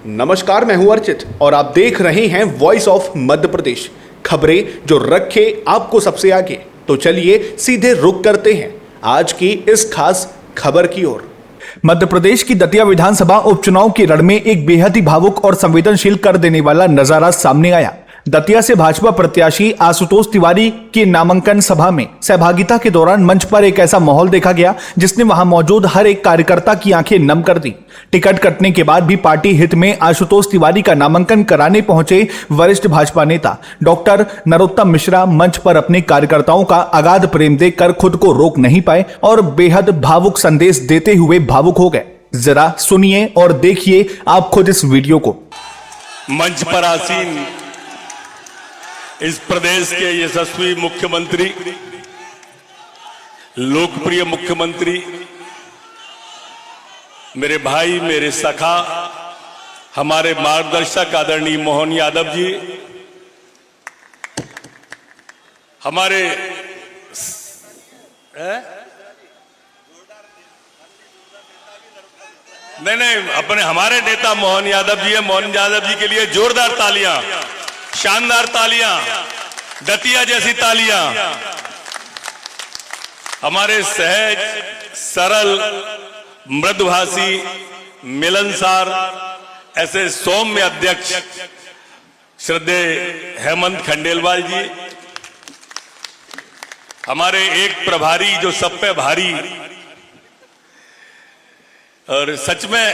नमस्कार, मैं हूं अर्चित और आप देख रहे हैं वॉइस ऑफ मध्य प्रदेश। खबरें जो रखे आपको सबसे आगे। तो चलिए सीधे रुक करते हैं आज की इस खास खबर की ओर। मध्य प्रदेश की दतिया विधानसभा उपचुनाव की रण में एक बेहद ही भावुक और संवेदनशील कर देने वाला नजारा सामने आया। दतिया से भाजपा प्रत्याशी आशुतोष तिवारी की नामांकन सभा में सहभागिता के दौरान मंच पर एक ऐसा माहौल देखा गया जिसने वहां मौजूद हर एक कार्यकर्ता की आंखें नम कर दी। टिकट कटने के बाद भी पार्टी हित में आशुतोष तिवारी का नामांकन कराने पहुंचे वरिष्ठ भाजपा नेता डॉक्टर नरोत्तम मिश्रा मंच पर अपने कार्यकर्ताओं का अगाध प्रेम देखकर खुद को रोक नहीं पाए और बेहद भावुक संदेश देते हुए भावुक हो गए। जरा सुनिए और देखिए आप खुद इस वीडियो को। मंच पर आसीन इस प्रदेश के यशस्वी मुख्यमंत्री, लोकप्रिय मुख्यमंत्री, मेरे भाई, मेरे सखा, हमारे मार्गदर्शक आदरणीय मोहन यादव जी, हमारे हमारे नेता मोहन यादव जी है। मोहन यादव जी के लिए जोरदार तालियां, शानदार तालियां, दतिया जैसी तालियां। हमारे सहज, सरल, मृदुभाषी, मिलनसार, ऐसे सौम्य अध्यक्ष श्रद्धेय हेमंत खंडेलवाल जी, हमारे एक प्रभारी जो सब पे भारी। और सच में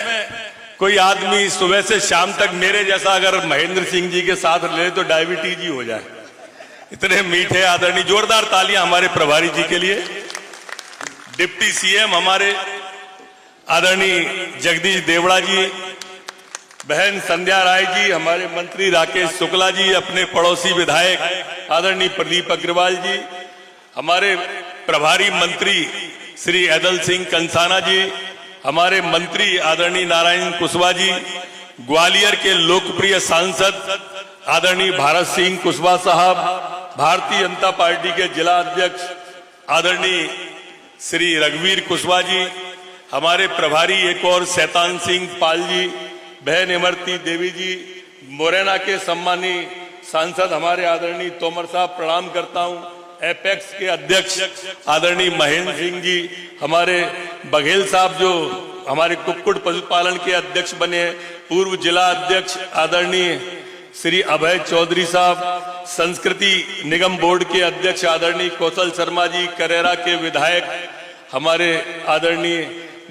कोई आदमी सुबह से शाम तक मेरे जैसा अगर महेंद्र सिंह जी के साथ ले तो डायबिटीज ही हो जाए, इतने मीठे आदरणीय। जोरदार तालियां हमारे प्रभारी जी के लिए। डिप्टी सीएम हमारे आदरणीय जगदीश देवड़ा जी, बहन संध्या राय जी, हमारे मंत्री राकेश शुक्ला जी, अपने पड़ोसी विधायक आदरणीय प्रदीप अग्रवाल जी, हमारे प्रभारी मंत्री श्री ऐदल सिंह कंसाना जी, हमारे मंत्री आदरणीय नारायण कुशवाहा जी, ग्वालियर के लोकप्रिय सांसद आदरणीय भारत सिंह कुशवाहा साहब, भारतीय जनता पार्टी के जिला अध्यक्ष आदरणीय श्री रघुवीर कुशवाहा जी, हमारे प्रभारी एक और शैतान सिंह पाल जी, बहन इमरती देवी जी, मुरैना के सम्मानीय सांसद हमारे आदरणीय तोमर साहब, प्रणाम करता हूं। एपेक्स के अध्यक्ष आदरणीय महेंद्र सिंह जी, हमारे बघेल साहब जो हमारे कुक्कुट पशुपालन के अध्यक्ष बने, पूर्व जिला अध्यक्ष आदरणीय श्री अभय चौधरी साहब, संस्कृति निगम बोर्ड के अध्यक्ष आदरणीय कौशल शर्मा जी, करेरा के विधायक हमारे आदरणीय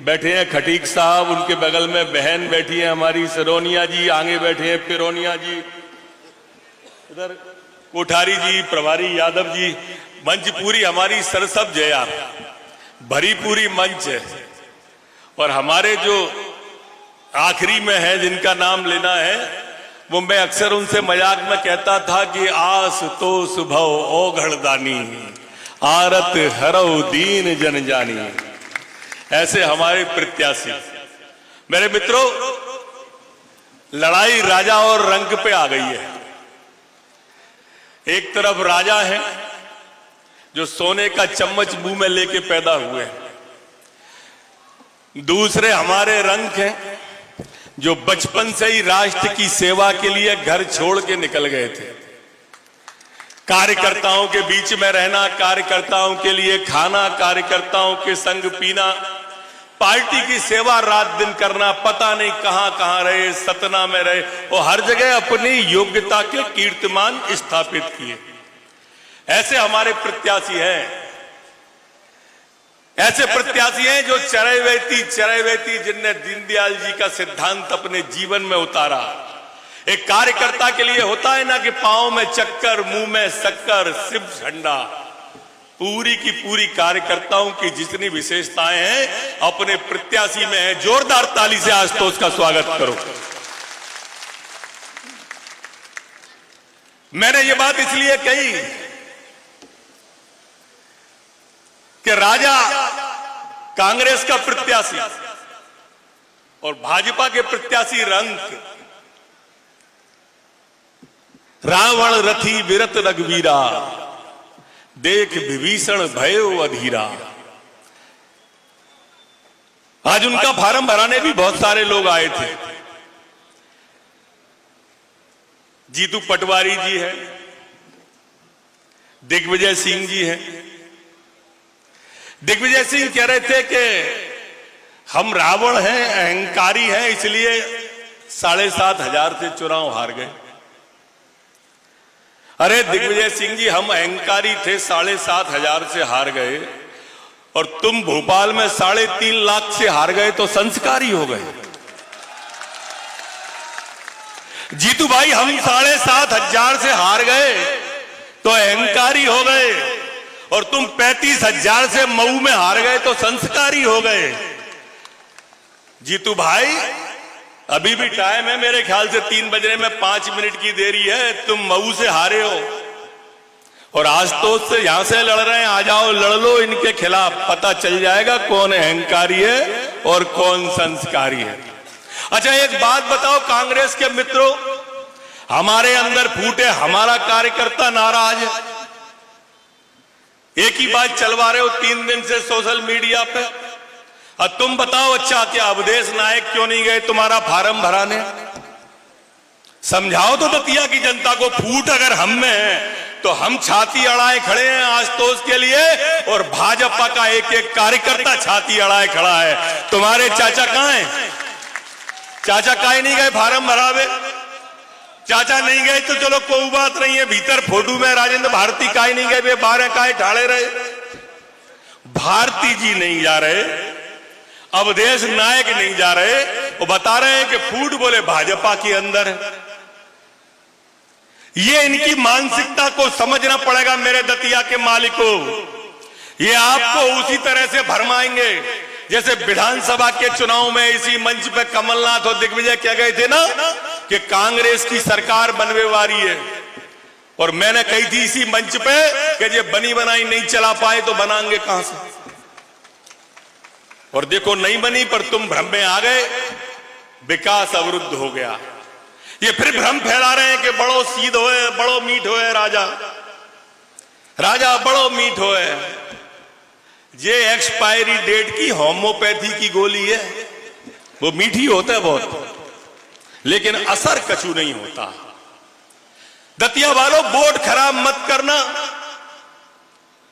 बैठे हैं खटीक साहब, उनके बगल में बहन बैठी है हमारी सरोनिया जी, आगे बैठे हैं पिरोनिया जी, इधर कोठारी जी, प्रभारी यादव जी। मंच पूरी हमारी सरसब्ज है यार, भरी पूरी मंच है। और हमारे जो आखिरी में है जिनका नाम लेना है, वो मैं अक्सर उनसे मजाक में कहता था कि आस तो सुभव ओघड़दानी, आरत हरौ दीन जन जानी। ऐसे हमारे प्रत्याशी। मेरे मित्रों, लड़ाई राजा और रंक पे आ गई है। एक तरफ राजा है जो सोने का चम्मच मुंह में लेके पैदा हुए, दूसरे हमारे रंक हैं जो बचपन से ही राष्ट्र की सेवा के लिए घर छोड़ के निकल गए थे। कार्यकर्ताओं के बीच में रहना, कार्यकर्ताओं के लिए खाना, कार्यकर्ताओं के संग पीना, पार्टी की सेवा रात दिन करना, पता नहीं कहां कहां रहे, सतना में रहे, वो हर जगह अपनी योग्यता के कीर्तिमान स्थापित किए। ऐसे हमारे प्रत्याशी हैं। ऐसे प्रत्याशी हैं जो चरैवेती जिनने दीनदयाल जी का सिद्धांत अपने जीवन में उतारा। एक कार्यकर्ता के लिए होता है ना कि पांव में चक्कर, मुंह में शक्कर, सिर्फ झंडा। पूरी की पूरी कार्यकर्ताओं की जितनी विशेषताएं हैं अपने प्रत्याशी में है। जोरदार ताली से आशुतोष का स्वागत करो। मैंने ये बात इसलिए कही कि राजा कांग्रेस का प्रत्याशी और भाजपा के प्रत्याशी रंक। रावण रथी विरत रघुवीरा, देख विभीषण भयो अधीरा। आज उनका फार्म भराने भी बहुत सारे लोग आए थे। जीतू पटवारी जी हैं, दिग्विजय सिंह जी हैं। दिग्विजय सिंह कह रहे थे कि हम रावण हैं, अहंकारी हैं, इसलिए 7,500 से चुनाव हार गए। अरे दिग्विजय सिंह जी, हम अहंकारी थे, 7,500 से हार गए, और तुम भोपाल में 3.5 लाख से हार गए तो संस्कारी हो गए। जीतू भाई, हम 7,500 से हार गए तो अहंकारी हो गए, और तुम 35,000 से मऊ में हार गए तो संस्कारी हो गए। जीतू भाई, अभी भी टाइम है, मेरे ख्याल से 3 बजने में 5 मिनट की देरी है। तुम मऊ से हारे हो और आशुतोष से यहां से लड़ रहे हैं, आ जाओ लड़ लो इनके खिलाफ, पता चल जाएगा कौन अहंकारी है और कौन संस्कारी है। अच्छा, एक बात बताओ कांग्रेस के मित्रों, हमारे अंदर फूटे, हमारा कार्यकर्ता नाराज है, एक ही बात चलवा रहे हो 3 दिन से सोशल मीडिया पे। और तुम बताओ, अच्छा क्या अवधेश नायक क्यों नहीं गए तुम्हारा फार्म भराने? समझाओ तो दतिया की जनता को। फूट अगर हम में है तो हम छाती अड़ाए खड़े हैं आशुतोष के लिए, और भाजपा का एक एक कार्यकर्ता छाती अड़ाए खड़ा है। तुम्हारे चाचा कहां हैं? चाचा काहे नहीं गए फार्म भरावे? चाचा नहीं गए तो चलो कोई बात नहीं है, भीतर फोटो में राजेंद्र भारती काहे नहीं गए, वे 12 काहे ठाड़े रहे? भारती जी नहीं जा रहे, अवधेश नायक नहीं जा रहे, वो बता रहे हैं कि फूट बोले भाजपा के अंदर है। ये इनकी मानसिकता को समझना पड़ेगा मेरे दतिया के मालिकों। ये आपको उसी तरह से भरमाएंगे जैसे विधानसभा के चुनाव में इसी मंच पे कमलनाथ और दिग्विजय कह गए थे ना कि कांग्रेस की सरकार बनने वाली है, और मैंने कही थी इसी मंच पे कि ये बनी बनाई नहीं चला पाए तो बनाएंगे कहां से? और देखो नहीं बनी, पर तुम भ्रम में आ गए, विकास अवरुद्ध हो गया। ये फिर भ्रम फैला रहे हैं कि बड़ो सीध होए, बड़ो मीठ होए, राजा राजा बड़ो मीठ होए। ये एक्सपायरी डेट की होम्योपैथी की गोली है, वो मीठी होता है बहुत, लेकिन असर कछु नहीं होता। दतिया वालों, वोट खराब मत करना।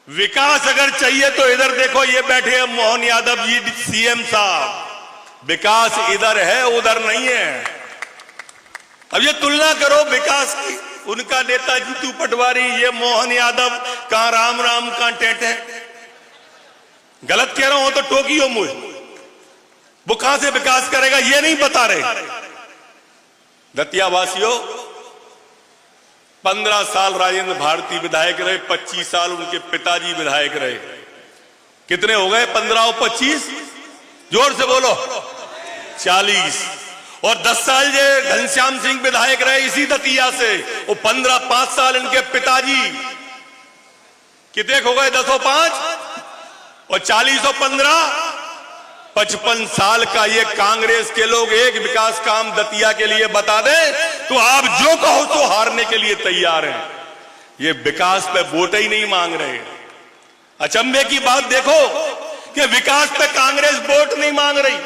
विकास अगर चाहिए तो इधर देखो, ये बैठे हैं मोहन यादव जी, सीएम साहब। विकास इधर है, उधर नहीं है। अब ये तुलना करो विकास की, उनका नेता जीतू पटवारी, ये मोहन यादव, कहां राम राम कहां टेटे। गलत कह रहा हूं तो टोकियो मुझे, वो कहां से विकास करेगा ये नहीं बता रहे। दतिया वासियों, 15 साल राजेंद्र भारती विधायक रहे, 25 साल उनके पिताजी विधायक रहे। कितने हो गए? 15 और 25, जोर से बोलो, 40। और 10 साल ये घनश्याम सिंह विधायक रहे इसी दतिया से, वो 15, 5 साल इनके पिताजी। कितने हो गए? 10 और 5 और 40 और 15, 55 साल का ये कांग्रेस के लोग एक विकास काम दतिया के लिए बता दें तो आप जो कहो तो हारने के लिए तैयार हैं। ये विकास पे वोट ही नहीं मांग रहे। अचंभे की बात देखो कि विकास पे कांग्रेस वोट नहीं मांग रही,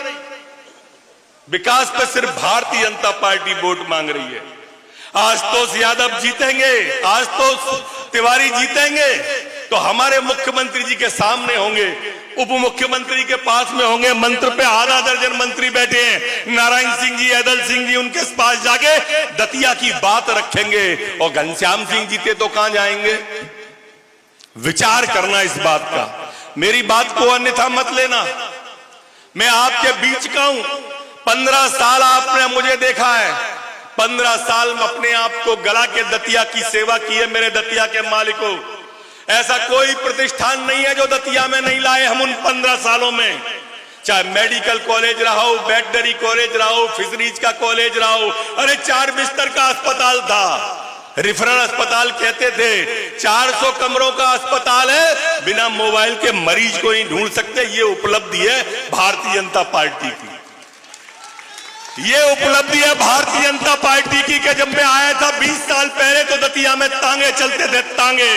विकास पे सिर्फ भारतीय जनता पार्टी वोट मांग रही है। आशुतोष यादव जीतेंगे, आशुतोष तिवारी जीतेंगे तो हमारे मुख्यमंत्री जी के सामने होंगे, उप मुख्यमंत्री के पास में होंगे, मंत्र पे आधा दर्जन मंत्री बैठे हैं, नारायण सिंह जी, ऐदल सिंह जी, उनके पास जाके दतिया की बात रखेंगे। और घनश्याम सिंह जीते तो कहां जाएंगे? विचार करना इस बात का। मेरी बात को अन्यथा मत लेना, मैं आपके बीच का हूं। 15 साल आपने मुझे देखा है, 15 साल में अपने आप को गला के दतिया की सेवा की है। मेरे दतिया के मालिकों, ऐसा कोई प्रतिष्ठान नहीं है जो दतिया में नहीं लाए हम उन 15 सालों में। चाहे मेडिकल कॉलेज रहा हो, वेटनरी कॉलेज रहा हो, फिशरीज का कॉलेज रहा हो, अरे 4 बिस्तर का अस्पताल था, रिफरल अस्पताल कहते थे। 400 कमरों का अस्पताल है, बिना मोबाइल के मरीज को ही ढूंढ सकते। ये उपलब्धि है भारतीय जनता पार्टी की, ये उपलब्धि है भारतीय जनता पार्टी की कि जब मैं आया था 20 साल पहले तो दतिया में तांगे चलते थे, तांगे।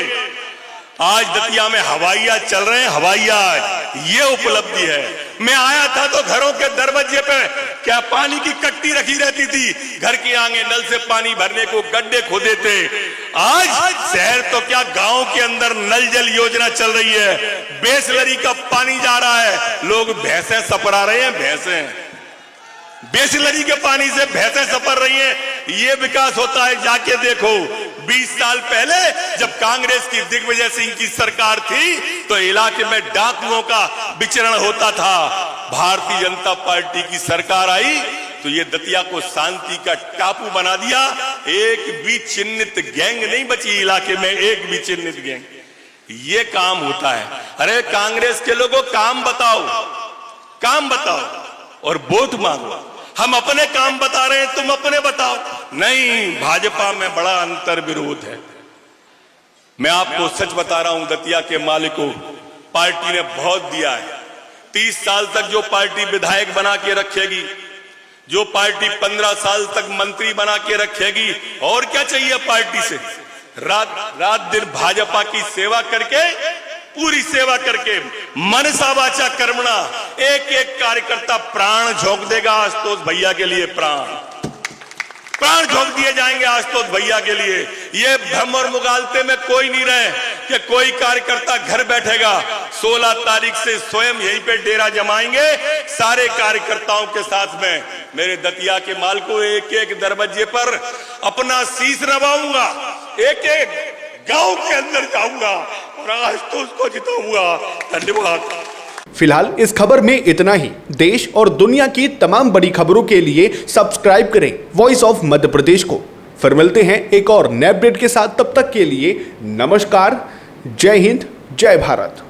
आज दतिया में हवाई जहाज चल रहे हैं, हवाई जहाज। ये उपलब्धि है। मैं आया था तो घरों के दरवाजे पे क्या पानी की कट्टी रखी रहती थी, घर के आगे नल से पानी भरने को गड्ढे खोदे थे। आज शहर तो क्या गांव के अंदर नल जल योजना चल रही है, बेसलरी का पानी जा रहा है, लोग भैंसें सपरा रहे हैं, भैंसें बेसलरी के पानी से भैंसें सपर रही हैं। ये विकास होता है, जाके देखो। 20 साल पहले जब कांग्रेस की दिग्विजय सिंह की सरकार थी तो इलाके में डाकुओं का विचरण होता था। भारतीय जनता पार्टी की सरकार आई तो ये दतिया को शांति का टापू बना दिया। एक भी चिन्हित गैंग नहीं बची इलाके में, एक भी चिन्हित गैंग। ये काम होता है। अरे कांग्रेस के लोगों काम बताओ, काम बताओ और वोट मांगो। हम अपने काम बता रहे हैं, तुम अपने बताओ। नहीं, भाजपा में बड़ा अंतर विरोध है। मैं आपको सच बता रहा हूं, दतिया के मालिकों, पार्टी ने बहुत दिया है। 30 साल तक जो पार्टी विधायक बना के रखेगी, जो पार्टी 15 साल तक मंत्री बना के रखेगी, और क्या चाहिए पार्टी से? रात दिन भाजपा की सेवा करके, पूरी सेवा करके, मनसा वाचा कर्मणा, एक एक कार्यकर्ता प्राण झोंक देगा आशुतोष भैया के लिए। प्राण झोंक दिए जाएंगे आशुतोष भैया के लिए। ये भ्रम और मुगालते में कोई नहीं रहे कि कोई कार्यकर्ता घर बैठेगा। 16 तारीख से स्वयं यहीं पे डेरा जमाएंगे सारे कार्यकर्ताओं के साथ में। मेरे दतिया के माल को एक एक दरवाजे पर अपना शीश नवाऊंगा, एक एक गांव के अंदर जाऊंगा और आज तो उसको जिताऊंगा। धन्यवाद। फिलहाल इस खबर में इतना ही। देश और दुनिया की तमाम बड़ी खबरों के लिए सब्सक्राइब करें वॉइस ऑफ मध्य प्रदेश को। फिर मिलते हैं एक और नए अपडेट के साथ, तब तक के लिए नमस्कार, जय हिंद, जय भारत।